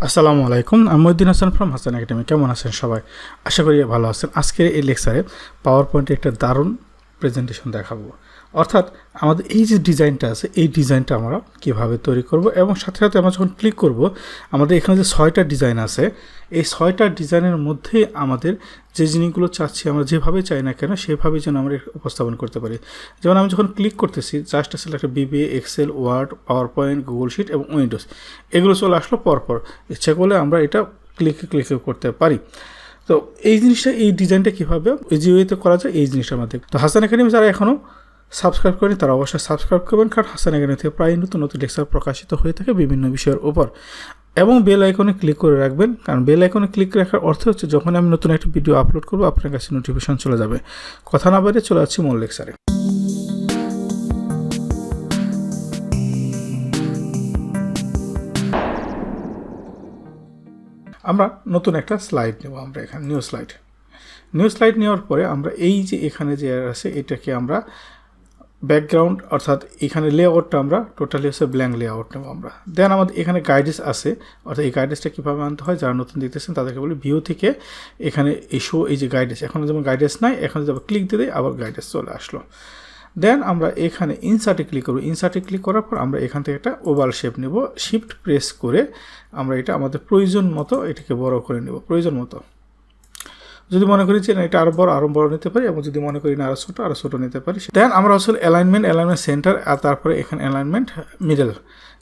আসসালামু আলাইকুম, আমি মহিউদ্দিন হাসান ফ্রম হাসান একাডেমি। কেমন আছেন সবাই? আশা করি ভালো আছেন। আজকের এই লেকচারে পাওয়ার পয়েন্টে একটা দারুণ প্রেজেন্টেশন দেখাবো। অর্থাৎ আমাদের এই যে ডিজাইনটা আছে, এই ডিজাইনটা আমরা কীভাবে তৈরি করব, এবং সাথে সাথে আমরা যখন ক্লিক করব আমাদের এখানে যে 6টা ডিজাইন আছে, এই 6টা ডিজাইনের মধ্যে আমাদের যে জিনিসগুলো চাচ্ছি আমরা যেভাবে চাই না কেন সেভাবেই যেন আমরা উপস্থাপন করতে পারি। যেমন আমি যখন ক্লিক করতেছি, জাস্ট আসলে একটা BBA, Excel, Word, PowerPoint, Google sheet এবং উইন্ডোজ এগুলো চলে আসলো পরপর। ইচ্ছা করলে আমরা এটা ক্লিকে করতে পারি। তো এই জিনিসটা, এই ডিজাইনটা কীভাবে ইজিওয়েতে করা যায়, এই জিনিসটা আমাদের। তো হাসান একাডেমি যারা এখনও সাবস্ক্রাইব করেন তারা অবশ্যই সাবস্ক্রাইব করবেন, কারণ হাসান একাডেমি থেকে প্রায় নতুন নতুন লেকচার প্রকাশিত হয়ে থাকে বিভিন্ন বিষয়ের উপর। এবং বেল আইকনে ক্লিক করে রাখবেন, কারণ বেল আইকনে ক্লিক রাখার অর্থ হচ্ছে যখন আমি নতুন একটা ভিডিও আপলোড করবো আপনার কাছে নোটিফিকেশন চলে যাবে। কথা না বাইরে চলে যাচ্ছি মূল লেকচারে। আমরা নতুন একটা স্লাইড নেব, আমরা এখানে নিউ স্লাইড নেওয়ার পরে আমরা এই যে এখানে যে আছে এটাকে আমরা ব্যাকগ্রাউন্ড, অর্থাৎ এখানে লেআউটটা আমরা টোটালি হচ্ছে ব্ল্যাঙ্ক লেআউট নেব আমরা। দেন আমাদের এখানে গাইডেন্স আছে, অর্থাৎ এই গাইডেন্সটা কীভাবে আনতে হয় যারা নতুন দেখতেছেন তাদেরকে বলি ভিউ থেকে এখানে এই যে গাইডেন্স, এখন যেমন গাইডেন্স নাই, এখন যদি ক্লিক দিয়ে দিই আবার গাইডেন্স চলে আসলো। দেন আমরা এখানে ইনসার্টে ক্লিক করব। ইনসার্টে ক্লিক করার পর আমরা এখান থেকে একটা ওভাল শেপ নেব, শিফট প্রেস করে আমরা এটা আমাদের প্রয়োজন মতো এটাকে বড় করে নেব, প্রয়োজন মতো। যদি মনে করি যে না এটা আরও বড় নিতে পারি, এবং যদি মনে করি না আরও ছোটো নিতে পারি। দেন আমরা আসলে অ্যালাইনমেন্ট সেন্টার, আর তারপরে এখানে অ্যালাইনমেন্ট মিডল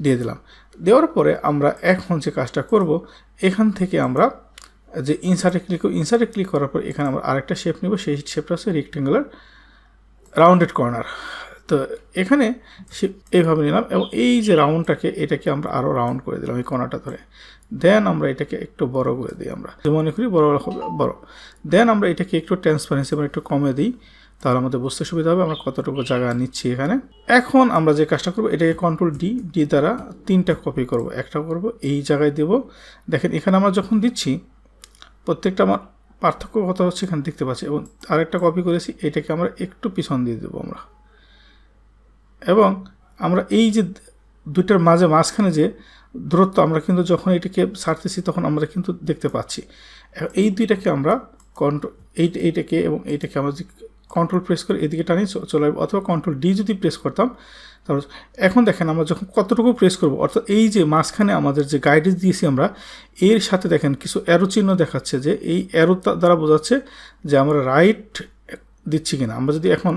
দিয়ে দিলাম। দেওয়ার পরে আমরা এখন যে কাজটা করব, এখান থেকে আমরা যে ইনসার্টে ক্লিক করার পর এখানে আমরা আরেকটা শেপ নেব। সেই শেপটা হচ্ছে রেক্টেঙ্গুলার রাউন্ডেড কর্নার। তো এখানে এইভাবে নিলাম, এবং এই যে রাউন্ডটাকে এটাকে আমরা আরও রাউন্ড করে দিলাম এই কর্নারটা ধরে। দেন আমরা এটাকে একটু বড় করে দিই, আমরা মনে করি বড়। দেন আমরা এটাকে একটু ট্রান্সপারেন্সি আমরা একটু কমে দিই, তাহলে আমাদের বুঝতে সুবিধা হবে আমরা কতটুকু জায়গা নিচ্ছি এখানে। এখন আমরা যে কাজটা করবো, এটাকে কন্ট্রোল ডি দ্বারা 3টা কপি করব। একটা করব এই জায়গায় দেব। দেখেন এখানে আমরা যখন দিচ্ছি প্রত্যেকটা আমার পার্থক্য কত হচ্ছে এখানে দেখতে পাচ্ছি, এবং আরেকটা কপি করেছি এটাকে আমরা একটু পিছন দিয়ে দেবো আমরা। এবং আমরা এই যে দুইটার মাঝখানে যে দূরত্ব, আমরা কিন্তু যখন এটাকে ছাড়তেছি তখন আমরা কিন্তু দেখতে পাচ্ছি। এই দুইটাকে আমরা এইটাকে এবং এইটাকে আমরা যে কন্ট্রোল প্রেস করে এদিকে টানি চলে আসবো, অথবা কন্ট্রোল ডি যদি প্রেস করতাম তাহলে। এখন দেখেন আমরা যখন কতটুকু প্রেস করব, অর্থাৎ এই যে মাঝখানে আমাদের যে গাইডেন্স দিয়েছি আমরা, এর সাথে দেখেন কিছু অ্যারো চিহ্ন দেখাচ্ছে, যে এই অ্যারো দ্বারা বোঝাচ্ছে যে আমরা রাইট দিচ্ছি কিনা। আমরা যদি এখন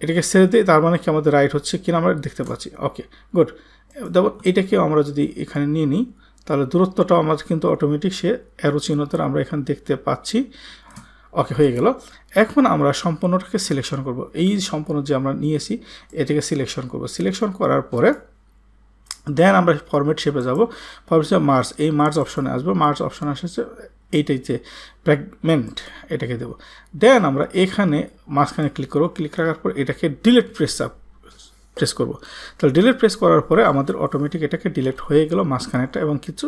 এটাকে ছেড়ে দিই তার মানে কি আমাদের রাইট হচ্ছে কিনা আমরা দেখতে পাচ্ছি। ওকে, গুড। যেমন এটাকেও আমরা যদি এখানে নিয়ে নিই তাহলে দূরত্বটাও আমাদের কিন্তু অটোমেটিক সে অ্যারো চিহ্ন দ্বারা আমরা এখানে দেখতে পাচ্ছি। ওকে, হয়ে গেল। এখন আমরা সম্পূর্ণটাকে সিলেকশন করব। এই সম্পূর্ণ যে আমরা নিয়েছি এটাকে সিলেকশন করব। সিলেকশন করার পরে দেন আমরা ফরম্যাট শেপে যাব। ফরম্যাট শেপে মার্জ, এই মার্জ অপশনে আসবো। মার্জ অপশন আসছে এইটাই যে ফ্র্যাগমেন্ট, এটাকে দেবো। দেন আমরা এখানে মাঝখানে ক্লিক করবো। ক্লিক রাখার পর এটাকে ডিলিট প্রেস করব। তাহলে ডিলিট প্রেস করার পরে আমাদের অটোমেটিক এটাকে ডিলিট হয়ে গেল মাঝখানেটা, এবং কিছু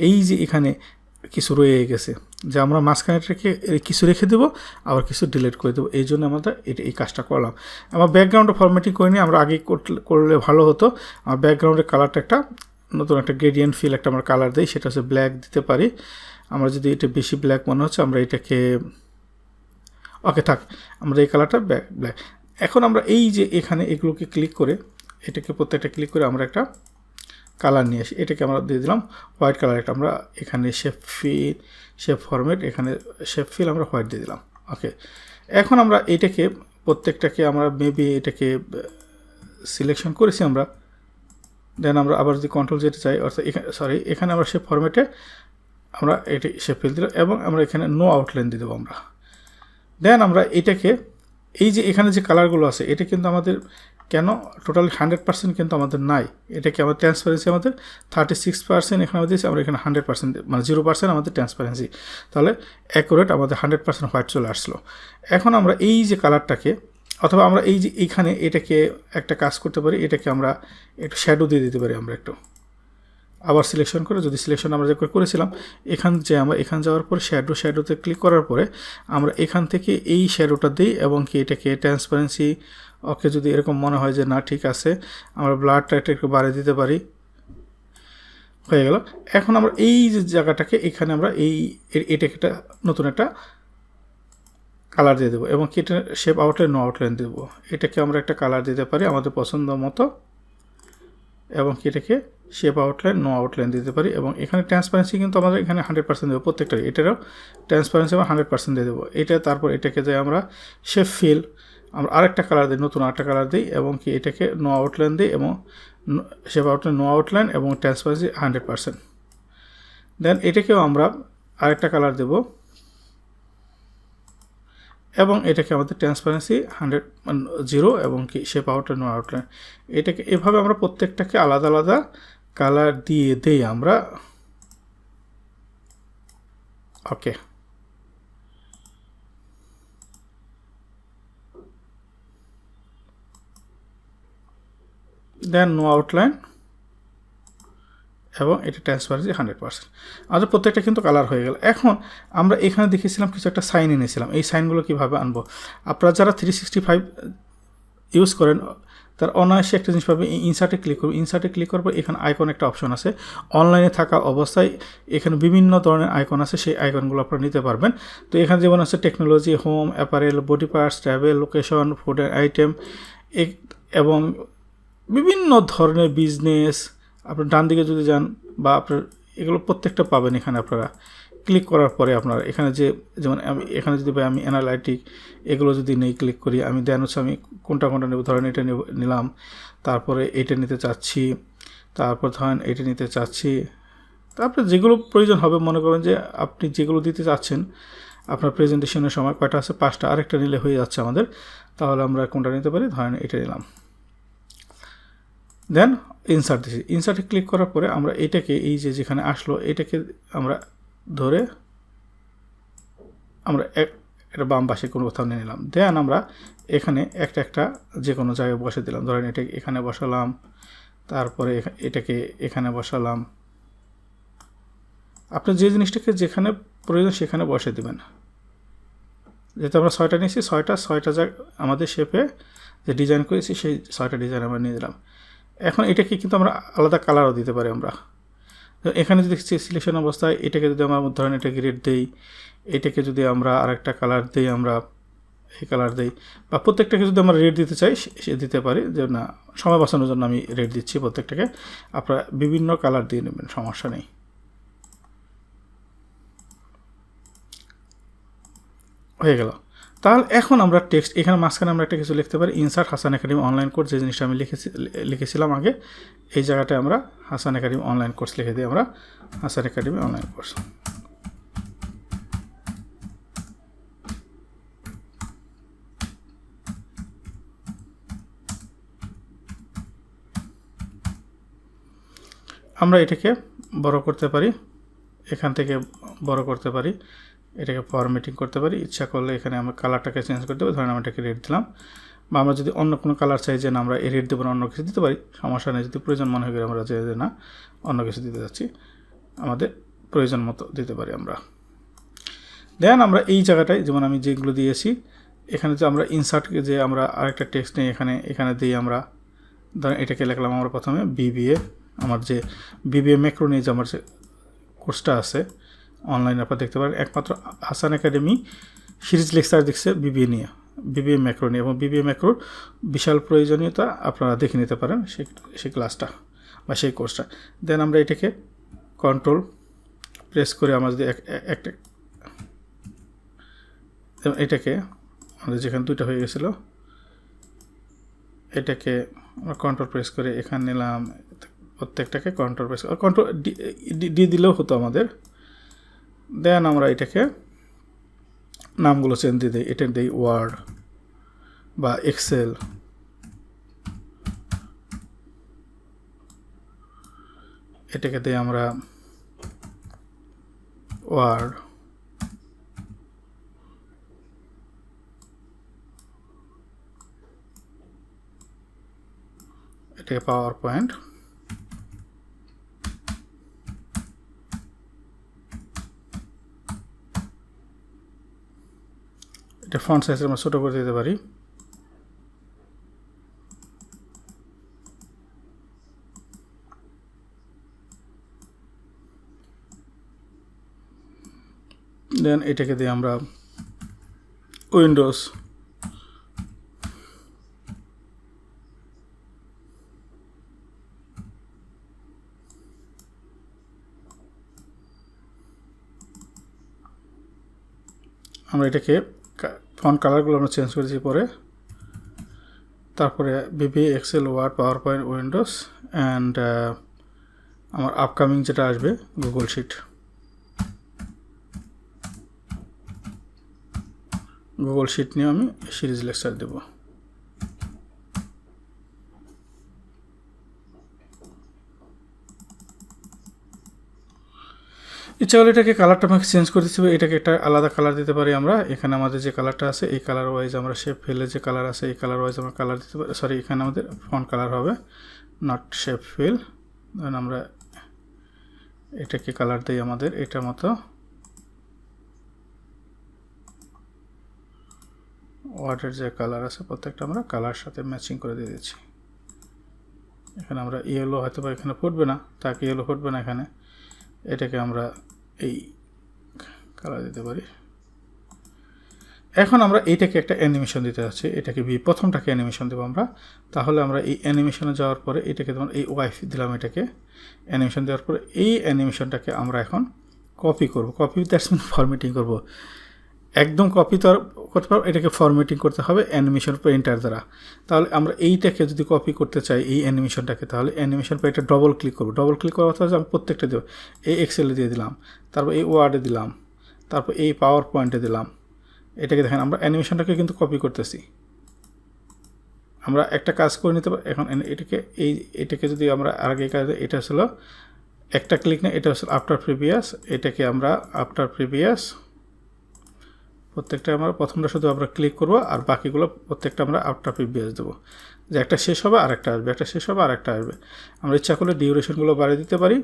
এই যে এখানে কিছু রয়ে গেছে, যে আমরা মাঝখানেটাকে কিছু রেখে দেবো, আবার কিছু ডিলিট করে দেবো। এই জন্য আমরা এই কাজটা করলাম। আমার ব্যাকগ্রাউন্ডে ফরম্যাটিং করে নিয়ে আমরা আগে করলে ভালো হতো। আমার ব্যাকগ্রাউন্ডের কালারটা একটা নতুন একটা গ্রেডিয়েন্ট ফিল একটা আমরা কালার দিই, সেটা হচ্ছে ব্ল্যাক দিতে পারি। আমরা যদি এটা বেশি ব্ল্যাক মনে হচ্ছে আমরা এটাকে ওকে থাক, আমরা এই কালারটা ব্ল্যাক। এখন আমরা এই যে এখানে এগুলোকে ক্লিক করে এটাকে প্রত্যেকটা ক্লিক করে আমরা একটা কালার নিয়ে আসি। এটাকে আমরা দিয়ে দিলাম হোয়াইট কালার একটা। আমরা এখানে শেপ ফরম্যাট, এখানে শেপ ফিল আমরা হোয়াইট দিয়ে দিলাম। ওকে, এখন আমরা এটাকে প্রত্যেকটাকে আমরা মেবি এটাকে সিলেকশন করেছি আমরা। দেন আমরা আবার যদি কন্ট্রোল যেতে চাই, অর্থাৎ এখানে আমরা শেপ ফরম্যাটে আমরা এটি শেপ ফিল দিলাম, এবং আমরা এখানে নো আউটলাইন দিয়ে দেবো আমরা। দেন আমরা এটাকে এই যে এখানে যে কালারগুলো আছে এটা কিন্তু আমাদের কেন টোটাল 100% কিন্তু আমাদের নাই। এটাকে আমাদের ট্রান্সপারেন্সি আমাদের 36% এখানে আমাদের দিয়েছি, আমরা এখানে 100% মানে 0% আমাদের ট্রান্সপারেন্সি, তাহলে অ্যাকুরেট আমাদের 100% হোয়াইট চলে আসলো। এখন আমরা এই যে কালারটাকে, অথবা আমরা এই যে এইখানে এটাকে একটা কাজ করতে পারি, এটাকে আমরা একটু শ্যাডো দিয়ে দিতে পারি। আমরা একটু আবার সিলেকশন করে, যদি সিলেকশন আমরা যে করেছিলাম আমরা এখান যাওয়ার পরে শ্যাডোতে ক্লিক করার পরে আমরা এখান থেকে এই শ্যাডোটা দিই, এবং কি এটাকে ট্রান্সপারেন্সি ওকে যদি এরকম মনে হয় যে না ঠিক আছে, আমরা ব্লাডটা একটু বাড়িয়ে দিতে পারি। হয়ে গেল। এখন আমরা এই যে জায়গাটাকে এখানে আমরা এটাকে একটা নতুন একটা কালার দিয়ে দেবো এবং এটা শেপ আউটলাইন নো আউটলাইন দেবো। এটাকে আমরা একটা কালার দিতে পারি আমাদের পছন্দ মতো এবং এটাকে শেপ আউটলাইন নো আউটলাইন দিতে পারি এবং এখানে ট্রান্সপারেন্সি কিন্তু আমাদের এখানে 100% দেবো প্রত্যেকটা। এটারও ট্রান্সপারেন্সি আমরা 100% দিয়ে দেবো এটা। তারপর এটাকে যাই আমরা শেপ ফিল আমরা আরেকটা কালার দিই, নতুন আরেকটা কালার দিই এবং এটাকে নো আউটলাইন দিই এবং শেপ আউটলাইন নো আউটলাইন এবং ট্রান্সপারেন্সি 100%। দেন এটাকেও আমরা আরেকটা কালার দেবো এবং এটাকে আমাদের ট্রান্সপারেন্সি 0 এবং শেপ আউটলাইন নো আউটলাইন। এটাকে এভাবে আমরা প্রত্যেকটাকে আলাদা আলাদা কালার দিয়ে দেই আমরা। ওকে, দেন নো আউটলাইন এবং এটা ট্রান্সপারেন্সি 100%। আমাদের প্রত্যেকটা কিন্তু কালার হয়ে গেল। এখন আমরা এখানে দেখেছিলাম কিছু একটা সাইন এনেছিলাম, এই সাইনগুলো কীভাবে আনবো। আপনারা যারা 365 ইউজ করেন তার অনায়াসে একটা জিনিস পাবে, ইনসার্টে ক্লিক করবে। ইনসার্টে ক্লিক করবে, এখানে আইকন একটা অপশন আছে। অনলাইনে থাকা অবস্থায় এখানে বিভিন্ন ধরনের আইকন আছে, সেই আইকনগুলো আপনারা নিতে পারবেন। তো এখানে যেমন আছে technology, home, apparel, body parts, travel, location, food and item এবং বিভিন্ন ধরনের বিজনেস। আপনার ডান দিকে যদি যান বা আপনার এগুলো প্রত্যেকটা পাবেন এখানে। আপনারা ক্লিক করার পরে আপনারা এখানে যেমন আমি এখানে যদি আমি অ্যানালাইটিক এগুলো যদি নেই ক্লিক করি, আমি দেন হচ্ছে আমি কোনটা নেব, ধরেন এটা নিলাম, তারপরে এটা নিতে চাচ্ছি, তারপর ধরেন এটা নিতে চাচ্ছি। তারপরে যেগুলো প্রয়োজন হবে, মনে করেন যে আপনি যেগুলো দিতে চাচ্ছেন আপনার প্রেজেন্টেশনের সময় কয়টা আছে, 5টা, আরেকটা নিলে হয়ে যাচ্ছে আমাদের। তাহলে আমরা কোনটা নিতে পারি, ধরেন এটা নিলাম। দেন ইনসার্ট দিচ্ছি। ইনসার্টে ক্লিক করার পরে আমরা এটাকে এই যেখানে আসলো এটাকে আমরা ধরে আমরা এটা বাম পাশে কোনো কোথাও নিয়ে নিলাম। দেন আমরা এখানে একটা যে কোনো জায়গায় বসে দিলাম। ধরেন এটা এখানে বসালাম, তারপরে এটাকে এখানে বসালাম। আপনি যে জিনিসটাকে যেখানে প্রয়োজন সেখানে বসে দেবেন। যেহেতু আমরা 6টা নিয়েছি, 6টা জায়গা আমাদের শেপে যে ডিজাইন করেছি সেই 6টা ডিজাইন আমরা নিয়ে দিলাম। এখন এটাকে কিন্তু আমরা আলাদা কালারও দিতে পারি। আমরা এখানে যদি সিলেকশন অবস্থায় এটাকে যদি আমরা ধরেন এটাকে রেড দেই, এটাকে যদি আমরা আরেকটা কালার দিই, আমরা এই কালার দিই, বা প্রত্যেকটাকে যদি আমরা রেড দিতে চাই সে দিতে পারি। যে না, সময় বাঁচানোর জন্য আমি রেড দিচ্ছি প্রত্যেকটাকে। আপনারা বিভিন্ন কালার দিয়ে নেবেন, সমস্যা নেই। হয়ে গেল। তাহলে এখন আমরা টেক্সট এখানে মাঝখানে আমরা একটা কিছু লিখতে পারি, insert Hasan academy online course. যে জিনিসটা আমি লিখেছিলাম আগে, এই জায়গাটায় আমরা হাসান একাডেমি অনলাইন কোর্স লিখে দিই। আমরা হাসান একাডেমি অনলাইন কোর্স। আমরা এটাকে বড় করতে পারি, এখান থেকে বড় করতে পারি, এটাকে ফরম্যাটিং করতে পারি। ইচ্ছা করলে এখানে আমরা কালারটাকে চেঞ্জ করতে পারি। ধরেন আমরা এটাকে রেড দিলাম, বা আমরা যদি অন্য কোনো কালার চাই যে না আমরা এই রেড দেবো না, অন্য কিছু দিতে পারি, সমস্যা নেই। যদি প্রয়োজন মনে হয় আমরা যে না অন্য কিছু দিতে যাচ্ছি, আমাদের প্রয়োজন মতো দিতে পারি আমরা। দেন আমরা এই জায়গাটায় যেমন আমি যেগুলো দিয়েছি এখানে যে আমরা ইনসার্টকে যে আমরা আরেকটা টেক্সট নিয়ে এখানে দিই। আমরা ধরেন এটাকে লিখলাম আমরা প্রথমে বিবিএ, আমার যে বিবিএ ম্যাক্রো নিয়ে যে আমার যে কোর্সটা আছে অনলাইনে আপনারা দেখতে পারেন। একমাত্র হাসান একাডেমি সিরিজ লেকচার দেখছে বিবিএ নিয়ে, বিবিএ ম্যাক্রো নিয়ে, এবং বিবিএ ম্যাক্রোর বিশাল প্রয়োজনীয়তা আপনারা দেখে নিতে পারেন সেই ক্লাসটা বা সেই কোর্সটা। দেন আমরা এটাকে কন্ট্রোল প্রেস করে আমরা যদি একটা এটাকে আমাদের যেখানে 2টা হয়ে গেছিলো এটাকে আমরা কন্ট্রোল প্রেস করে এখানে নিলাম। প্রত্যেকটাকে কন্ট্রোল প্রেস কন্ট্রোল ডি দিলেও হতো আমাদের। দেন আমরা এটাকে নামগুলো চেঞ্জ দিয়ে দিই। এটা দিই ওয়ার্ড বা এক্সেল, এটাকে দিই আমরা ওয়ার্ড, এটাকে পাওয়ার পয়েন্ট। এটা ফন্ট সাইজ আমরা ছোটো করে দিতে পারি। দেন এটাকে দিয়ে আমরা উইন্ডোজ, আমরা এটাকে ফন্ট কালারগুলো আমরা চেঞ্জ করেছি পরে। তারপরে BB, Excel, Word, PowerPoint, Windows and আমার আপকামিং যেটা আসবে গুগল শিট। গুগল শিট নিয়ে আমি সিরিজ লেকচার দেব। ইচ্ছা হলে এটাকে কালারটা আমাকে চেঞ্জ করে দিতে হবে, এটাকে একটা আলাদা কালার দিতে পারি আমরা। এখানে আমাদের যে কালারটা আছে এই কালার ওয়াইজ আমরা শেপ ফিলে যে কালার আছে এই কালার ওয়াইজ আমরা কালার দিতে পারি। সরি, এখানে আমাদের ফন্ট কালার হবে, নট শেপ ফিল। দেন আমরা এটাকে কালার দিই আমাদের এটার মতো। ওয়ার্ডের যে কালার আছে প্রত্যেকটা আমরা কালার সাথে ম্যাচিং করে দিয়ে দিচ্ছি। এখানে আমরা ইয়েলো হয়তো বা এখানে ফুটবে না, তাকে ইয়েলো ফুটবে না এখানে, এটাকে আমরা এই কালার দিতে পারি। এখন আমরা এইটাকে একটা অ্যানিমেশন দিতে যাচ্ছি, এটাকে প্রথমটাকে অ্যানিমেশন দেবো আমরা। তাহলে আমরা এই অ্যানিমেশনে যাওয়ার পরে এটাকে যেমন এই ওয়াইফ দিলাম, এটাকে অ্যানিমেশন দেওয়ার পরে এই অ্যানিমেশনটাকে আমরা এখন কপি করব। কপি দ্যাটস মিন ফরম্যাটিং করব। একদম কপি তো আর করতে পারবো, এটাকে ফরম্যাটিং করতে হবে অ্যানিমেশন প্রিন্টার দ্বারা। তাহলে আমরা এইটাকে যদি কপি করতে চাই এই অ্যানিমেশনটাকে, তাহলে অ্যানিমেশন পর এটা ডবল ক্লিক করবো। ডবল ক্লিক করার অর্থ আমি প্রত্যেকটা দেবো, এই এক্সেলে দিয়ে দিলাম, তারপর এই ওয়ার্ডে দিলাম, তারপর এই পাওয়ার পয়েন্টে দিলাম। এটাকে দেখেন আমরা অ্যানিমেশনটাকে কিন্তু কপি করতেছি। আমরা একটা কাজ করে নিতে পারি এখন। এটাকে যদি আমরা আগে কাজে, এটা হলো একটা ক্লিক না, এটা হচ্ছে আফটার প্রিভিয়াস। এটাকে আমরা আফটার প্রিভিয়াস প্রত্যেকটা আমরা প্রথমটা শুধু আমরা ক্লিক করবো, আর বাকিগুলো প্রত্যেকটা আমরা আফটার প্রিভিয়াস দেবো। যে একটা শেষ হবে আর একটা আসবে, একটা শেষ হবে আর একটা আসবে। আমরা ইচ্ছা করলে ডিউরেশনগুলো বাড়িয়ে দিতে পারি,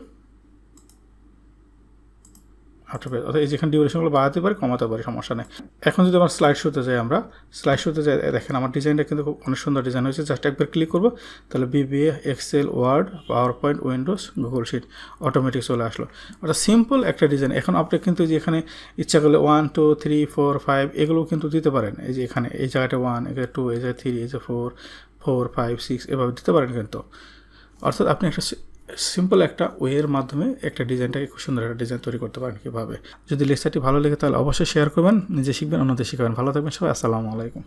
অর্থাৎ এই যেখানে ডিউরেশনগুলো বাড়াতে পারি, কমাতে পারি, সমস্যা নেই। এখন যদি আমার স্লাইড শোতে যাই, আমরা স্লাইড শোতে যাই, দেখেন আমার ডিজাইনটা কিন্তু খুব অনেক সুন্দর ডিজাইন হয়েছে। জাস্ট একবার ক্লিক করবো, তাহলে BBA, Excel, Word, PowerPoint, Windows, Google sheet automatic চলে আসলো। অর্থাৎ সিম্পল একটা ডিজাইন। এখন আপনি কিন্তু যে এখানে ইচ্ছা করলে 1 2 3 4 5 এগুলোও কিন্তু দিতে পারেন। এই যে এখানে এই জায়গাটা 1, এখানে 2, এই জায়গায় 3, এই যে 4 4 5 6 এভাবে দিতে পারেন কিন্তু। অর্থাৎ আপনি একটা সিম্পল একটা ওয়ের মাধ্যমে একটা ডিজাইনটাকে খুব সুন্দর একটা ডিজাইন তৈরি করতে পারেন কীভাবে। যদি লেকচারটি ভালো লেগে তাহলে অবশ্যই শেয়ার করবেন, নিজে শিখবেন, অন্যদের শিখাবেন। ভালো থাকবেন সবাই, আসসালামু আলাইকুম।